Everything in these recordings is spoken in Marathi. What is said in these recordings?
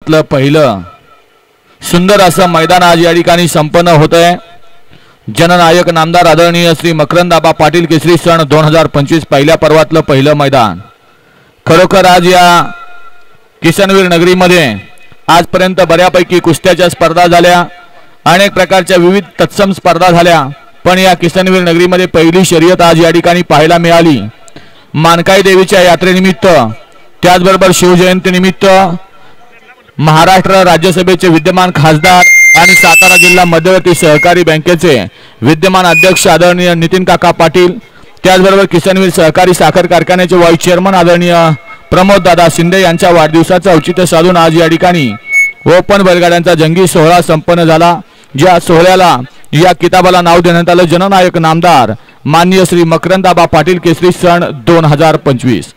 पर्वातलं पहिलं सुंदर असं मैदान आज या ठिकाणी संपन्न होत आहे। जननायक नामदार आदरणीय श्री मकरंदाबा पाटील केसरी सन 2025 पहिल्या पर्वातलं पहिलं मैदान। खरोखर आज या किसनवीर नगरीमध्ये आजपर्यंत बऱ्यापैकी कुस्त्याच्या स्पर्धा झाल्या, अनेक प्रकारच्या विविध तत्सम स्पर्धा झाल्या, पण या किसनवीर नगरीमध्ये पहिली शर्यत आज या ठिकाणी पाहायला मिळाली। मानकाई देवीच्या यात्रेनिमित्त त्याचबरोबर शिवजयंतीनिमित्त महाराष्ट्र राज्यसभेचे विद्यमान खासदार आणि सातारा जिल्हा मध्यवर्ती सहकारी बँकेचे विद्यमान अध्यक्ष आदरणीय नितीन काका पाटील, त्याचबरोबर किसनवीर सहकारी साखर कारखान्याचे व्हाईस चेअरमन आदरणीय प्रमोद दादा शिंदे यांच्या वाढदिवसाचं औचित्य साधून आज या ठिकाणी ओपन बैलगाड्यांचा जंगी सोहळा संपन्न झाला। ज्या सोहळ्याला या किताबाला नाव देण्यात आलं जननायक नामदार माननीय श्री मकरंदाबा पाटील केसरी सन 2025।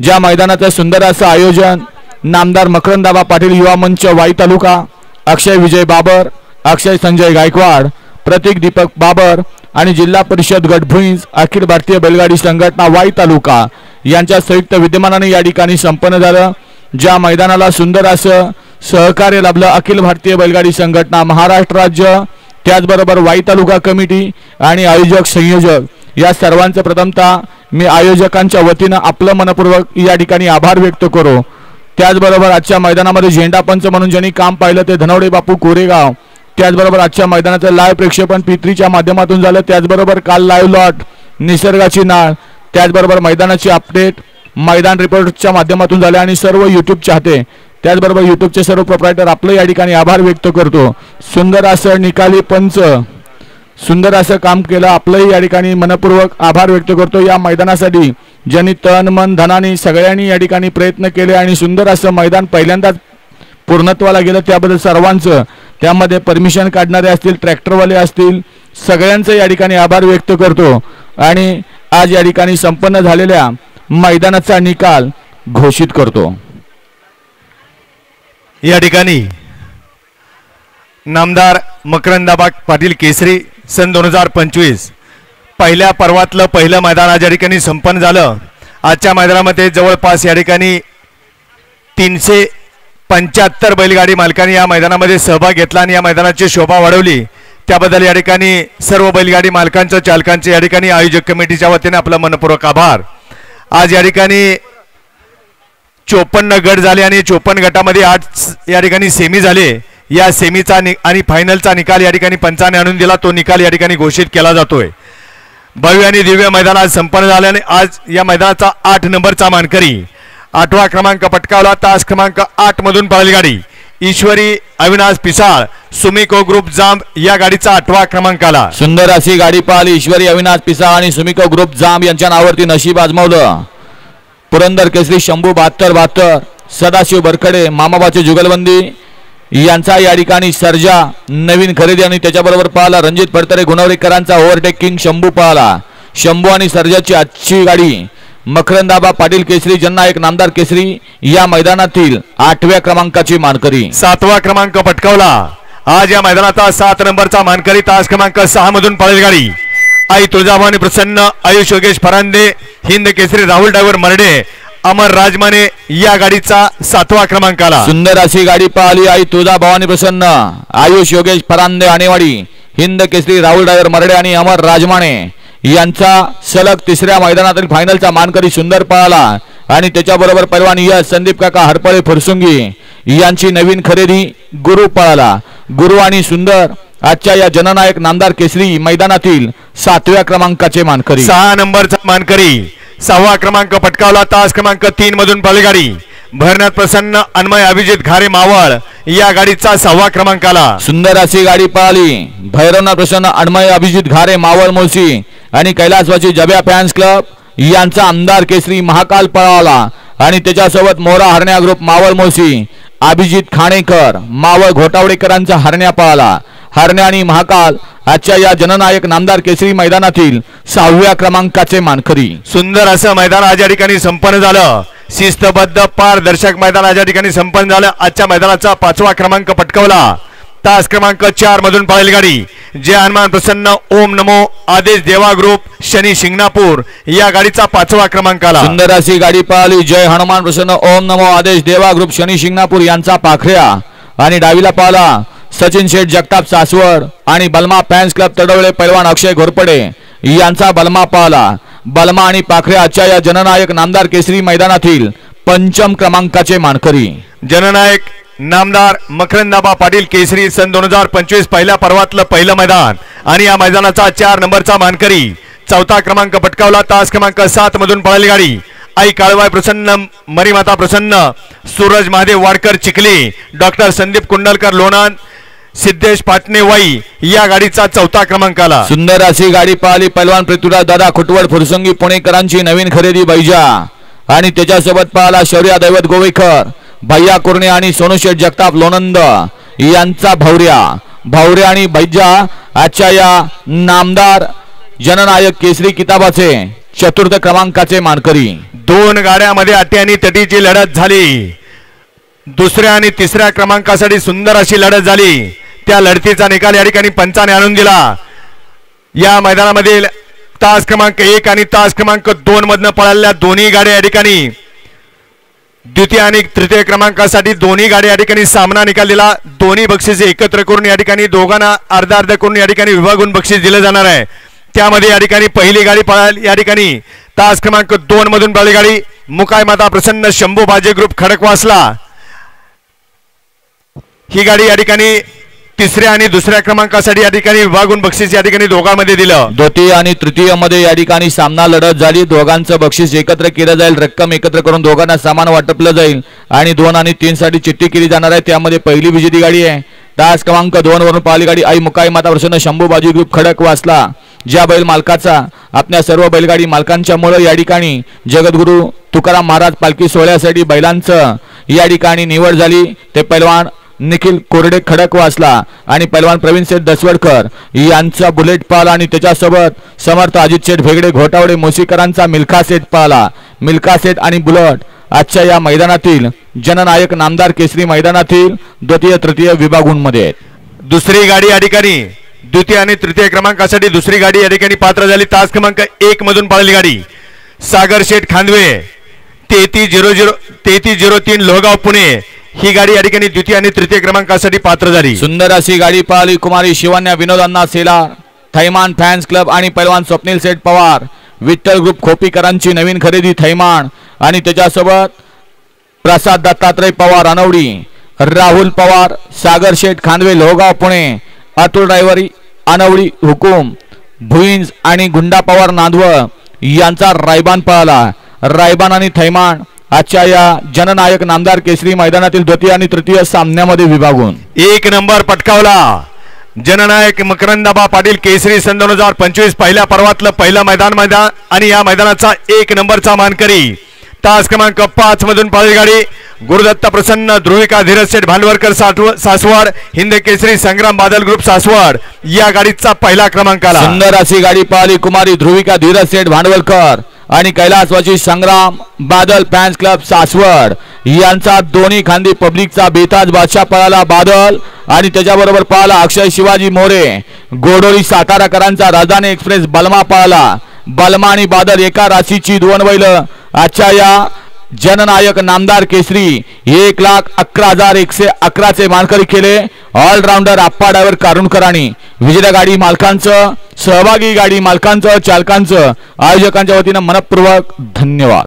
ज्या मैदानाचं सुंदर असं आयोजन नामदार मकरंदाबा पाटील युवा मंच वाई तालुका, अक्षय विजय बाबर, अक्षय संजय गायकवाड, प्रतीक दीपक बाबर आणि जिल्हा परिषद गटभुईंज अखिल भारतीय बैलगाडी संघटना वाई तालुका यांच्या संयुक्त विद्यमानाने या ठिकाणी संपन्न झालं। ज्या मैदानाला सुंदर असं सहकार्य लाभलं अखिल भारतीय बैलगाडी संघटना महाराष्ट्र राज्य, त्याचबरोबर वाई तालुका कमिटी आणि आयोजक संयोजक या सर्वांचं प्रथमतः मी आयोजकांच्या वतीनं आपलं मनपूर्वक या ठिकाणी आभार व्यक्त करू। त्याचबरोबर आजच्या मैदानामध्ये झेंडा पंच म्हणून ज्यांनी काम पाहिलं ते धनवडे बापू कोरेगाव, त्याचबरोबर आजच्या मैदानाचं लाईव्ह प्रक्षेपण P3च्या माध्यमातून झालं, त्याचबरोबर काल लाईव्ह लॉट निसर्गाची नाळ, त्याचबरोबर मैदानाची अपडेट मैदान रिपोर्टच्या माध्यमातून झाले आणि सर्व यूट्यूब चाहते त्याचबरोबर यूट्यूबचे सर्व प्रोप्रायटर आपलं या ठिकाणी आभार व्यक्त करतो। सुंदर असं निकाली पंच सुंदर असं काम केलं, आपलंही या ठिकाणी मनपूर्वक आभार व्यक्त करतो। या मैदानासाठी ज्यांनी तन मन धनाने सगळ्यांनी या ठिकाणी प्रयत्न केले आणि सुंदर असं मैदान पहिल्यांदाच पूर्णत्वाला गेलं त्याबद्दल सर्वांचं, त्यामध्ये परमिशन काढणारे असतील, ट्रॅक्टरवाले असतील, सगळ्यांचं या ठिकाणी आभार व्यक्त करतो आणि आज या ठिकाणी संपन्न झालेल्या मैदानाचा निकाल घोषित करतो। या ठिकाणी नामदार मकरंदाबा पाटील केसरी सन 2025 पहिल्या पर्वातलं पहिलं मैदान आज या ठिकाणी संपन्न झालं। आजच्या मैदानामध्ये जवळपास या ठिकाणी 375 बैलगाडी मालकांनी या मैदानामध्ये सहभाग घेतला आणि या मैदानाची शोभा वाढवली, त्याबद्दल या ठिकाणी सर्व बैलगाडी मालकांचं चालकांचे या ठिकाणी आयोजक कमिटीच्या वतीने आपला मनपूर्वक आभार। आज या ठिकाणी 54 गट झाले आणि 54 गटामध्ये 8 या ठिकाणी सेमी झाले। या सेमीचा आणि फायनलचा निकाल या ठिकाणी पंचाने आणून दिला, तो निकाल या ठिकाणी घोषित केला जातोय। भव्य आणि दिव्य मैदान आज संपन्न झाल्याने आज या मैदानाचा 8 नंबरचा मानकरी 8वा क्रमांक पटकावला। तास क्रमांक 8 मधून बैलगाडी ईश्वरी अविनाश पिसाळ सुमिको ग्रुप जांब या गाडीचा 8वा क्रमांक आला। सुंदर अशी गाडी पाहिली ईश्वरी अविनाश पिसाळ आणि सुमिको ग्रुप जांब यांच्या नावावरती नशीब आजमावलं। पुरंदर केसरी शंभू 72 सदाशिव बरखडे मामाबाचे जुगलबंदी यांचा या ठिकाणी सर्जा नवीन खरेदी आणि त्याच्याबरोबर पाहला रणजित फडतरे गुणवरेकरांचा ओव्हरटेकिंग शंभू पाहला। शंभू आणि सर्जाची आजची गाडी मकरंदाबा पाटील केसरी जननायक नामदार केसरी या मैदानातील 8व्या क्रमांकाची मानकरी 7वा क्रमांक पटकावला। आज या मैदानाचा 7 नंबरचा मानकरी तास क्रमांक 6 मधून पळेल गाडी आई तुळजाभवानी प्रसन्न आयुष योगेश फरांदे हिंद केसरी राहुल ड्रायव्हर मरडे अमर राजमाने या गाडीचा 7वा क्रमांक आला। सुंदर अशी गाडी पाहिली आई तुळजाभवानी प्रसन्न आयुष योगेश फरांदे आणेवाडी हिंद केसरी राहुल ड्रायव्हर मरडे आणि अमर राजमाने यांचा सलग 3ऱ्या मैदानातील फायनलचा मानकरी सुंदर पळाला आणि त्याच्याबरोबर पैलवान यश संदीप काका हरपळे फुरसुंगी यांची नवीन खरेदी गुरु पळाला। गुरु आणि सुंदर आजच्या या जननायक नामदार केसरी मैदानातील 7व्या क्रमांकाचे मानकरी 6 नंबरचा मानकरी 6वा क्रमांक पटकावला। तास क्रमांक 3 मधून बैलगाडी भरनाथ प्रसन्न अन्मय अभिजित घारे मावळ या गाडीचा 6वा क्रमांक आला। सुंदर अशी गाडी पळाली भैरवनाथ प्रसन्न अन्मय अभिजित घारे मावळ मुळशी आणि कैलासवासी जब्या फॅन्स क्लब यांचा आमदार केसरी महाकाल पळाला आणि त्याच्यासोबत मोरा हरण्या ग्रुप मावळ मुळशी अभिजित खाणेकर मावळ घोटावडेकरांचा हरण्या पळाला। हरण्या आणि महाकाल आजच्या या जननायक नामदार केसरी मैदानातील 6व्या क्रमांकाचे मानकरी। सुंदर असं मैदान आज या ठिकाणी संपन्न झालं। शिस्तबद्ध पारदर्शक मैदान आज या ठिकाणी संपन्न झालं। आजच्या मैदानाचा 5वा क्रमांक पटकावला। तास क्रमांक 4 मधून बैलगाडी जय हनुमान प्रसन्न ओम नमो आदेश देवा ग्रुप शनी शिंगणापूर या गाडीचा 5वा क्रमांक आला। सुंदर अशी गाडी पळाली जय हनुमान प्रसन्न ओम नमो आदेश देवा ग्रुप शनी शिंगणापूर यांचा पाखऱ्या आणि डावीला पळाला सचिन शेठ जगताप सासवड आणि बलमा फॅन्स क्लब तडवळे पैलवान अक्षय घोरपडे यांचा बलमा पळाला। बलमा आणि पाखऱ्या आजच्या या जननायक नामदार केसरी मैदानातील 5म क्रमांकाचे मानकरी। जननायक नामदार मकरंदाबा पाटील केसरी सन 2025 पहिल्या पर्वातलं पहिलं मैदान आणि या मैदानाचा 4 नंबरचा मानकरी 4था क्रमांक पटकावला। तास क्रमांक 7 मधून पळाली गाडी आई काळवाय प्रसन्न मरीमाता प्रसन्न सूरज महादेव वाडकर चिखली डॉक्टर संदीप कुंडलकर लोणंद सिद्धेश पाटणे वाई या गाडीचा 4था क्रमांक आला। सुंदर अशी गाडी पळाली पैलवान पृथ्वीराज दादा खुटवड फुरसंगी पुणेकरांची नवीन खरेदी बैजा आणि त्याच्यासोबत पळाला शौर्या दैवत गोवेकर भैया कुर्णे आणि सोनूशेठ जगताप लोणंद यांचा भौर्या आणि बैजा आजच्या या नामदार जननायक केसरी किताबाचे 4th क्रमांकाचे मानकरी। 2 गाड्यामध्ये अटी आणि तटीची लढत झाली। 2ऱ्या आणि 3ऱ्या क्रमांकासाठी सुंदर अशी लढत झाली। त्या लढतीचा निकाल या ठिकाणी पंचाने आणून दिला। या मैदानामधील तास क्रमांक 1 आणि तास क्रमांक 2 मधनं पळालेल्या दोन्ही गाड्या या ठिकाणी द्वितीय आणि तृतीय क्रमांकासाठी दोन्ही गाड्या या ठिकाणी सामना निकाल दिला। दोन्ही बक्षिसे एकत्र करून या ठिकाणी दोघांना अर्धा करून या ठिकाणी विभागून बक्षीस दिले जाणार आहे। त्यामध्ये या ठिकाणी पहिली गाडी पळाली या ठिकाणी तास क्रमांक 2 मधून पळाली गाडी मुकाई माता प्रसन्न शंभू बाजे ग्रुप खडकवासला ही गाडी या ठिकाणी 3ऱ्या आणि 2ऱ्या क्रमांकासाठी या ठिकाणी विभागून बक्षीस या ठिकाणी दोघांमध्ये दिलं। द्वितीय आणि तृतीय मध्ये या ठिकाणी सामना लढत झाली। दोघांचं बक्षीस एकत्र केलं जाईल। रक्कम एकत्र करून दोघांना सामान वाटपलं जाईल आणि 2 आणि 3 साठी चिठ्ठी केली जाणार आहे। त्यामध्ये पहिली विजेती गाडी आहे तास क्रमांक 2 वरून पळाली गाडी आई मुकाई माता प्रसन्न शंभू बाजी ग्रुप खडकवासला ज्या बैल मालकाचा आपल्या सर्व बैलगाडी मालकांच्या मुळे या ठिकाणी जगद्गुरु तुकाराम महाराज पालखी सोहळ्यासाठी बैलांचं या ठिकाणी निवड झाली। ते पैलवान निखिल कोरडे खडकवासला आणि पैलवान प्रवीण शेठ दसवडकर यांचा बुलेट पाला आणि त्याच्यासोबत समर्थ अजित शेठ भेगडे घोटावडे मोसीकरांचा मिल्खा सेट पाला। मिल्खा सेट आणि बुलेट आजच्या या मैदानातील जननायक नामदार केसरी मैदानातील द्वितीय तृतीय विभागूंमध्ये। 2री गाडी या ठिकाणी द्वितीय आणि तृतीय क्रमांकासाठी 2री गाडी या ठिकाणी पात्र झाली। तास क्रमांक 1 मधून पळाली गाडी सागर शेठ खांदवे 3303 लोहगाव पुणे ही गाडी या ठिकाणी द्वितीय आणि तृतीय क्रमांकासाठी पात्र झाली। सुंदर अशी गाडी पळाली कुमारी शिवन्या विनोदांना सेला थैमान फॅन्स क्लब आणि पैलवान स्वप्नील सेठ पवार विठ्ठल ग्रुप खोपीकरांची नवीन खरेदी थैमान आणि त्याच्यासोबत प्रसाद दत्तात्रय पवार अनवडी राहुल पवार सागर शेठ खांदवे लोहगाव पुणे अतुल ड्रायव्हरी अनवडी हुकुम भुईंज आणि गुंडा पवार नांदवळ यांचा रायबान पळाला। रायबान आणि थैमान आजच्या या जननायक नामदार केसरी मैदानातील द्वितीय आणि तृतीय सामन्यामध्ये विभागून 1 नंबर पटकावला। जननायक मकरंदाबा पाटील केसरी सन 2025 पहिल्या पर्वातलं पहिलं मैदान आणि या मैदानाचा 1 नंबरचा मानकरी तास क्रमांक 5 मधून पळाली गाडी गुरुदत्त प्रसन्न ध्रुविका धीरज शेठ भांडवलकर सासवड हिंद केसरी संग्राम बादल ग्रुप सासवड या गाडीचा पहिला क्रमांक आला। सुंदर अशी गाडी पळाली कुमारी ध्रुविका धीरज शेठ भांडवलकर आणि कैलासवासी संग्राम बादल फॅन्स क्लब सासवड यांचा दोन्ही खांदी पब्लिकचा बेताज बादशाह पळाला बादल आणि त्याच्याबरोबर पळाला अक्षय शिवाजी मोरे गोडोली साताराकरांचा राजधानी एक्सप्रेस बलमा पळाला। बलमा आणि बादल एका राशीची 2 बैल आजच्या या जननायक नामदार केसरी 1,11,111 चे मानकरी केले। ऑलराऊंडर आप्पा ड्रायव्हर कारुणकरांनी विजेत्या गाडी मालकांचं सहभागी गाडी मालकांचं चालकांचं आयोजकांच्या वतीनं मनपूर्वक धन्यवाद।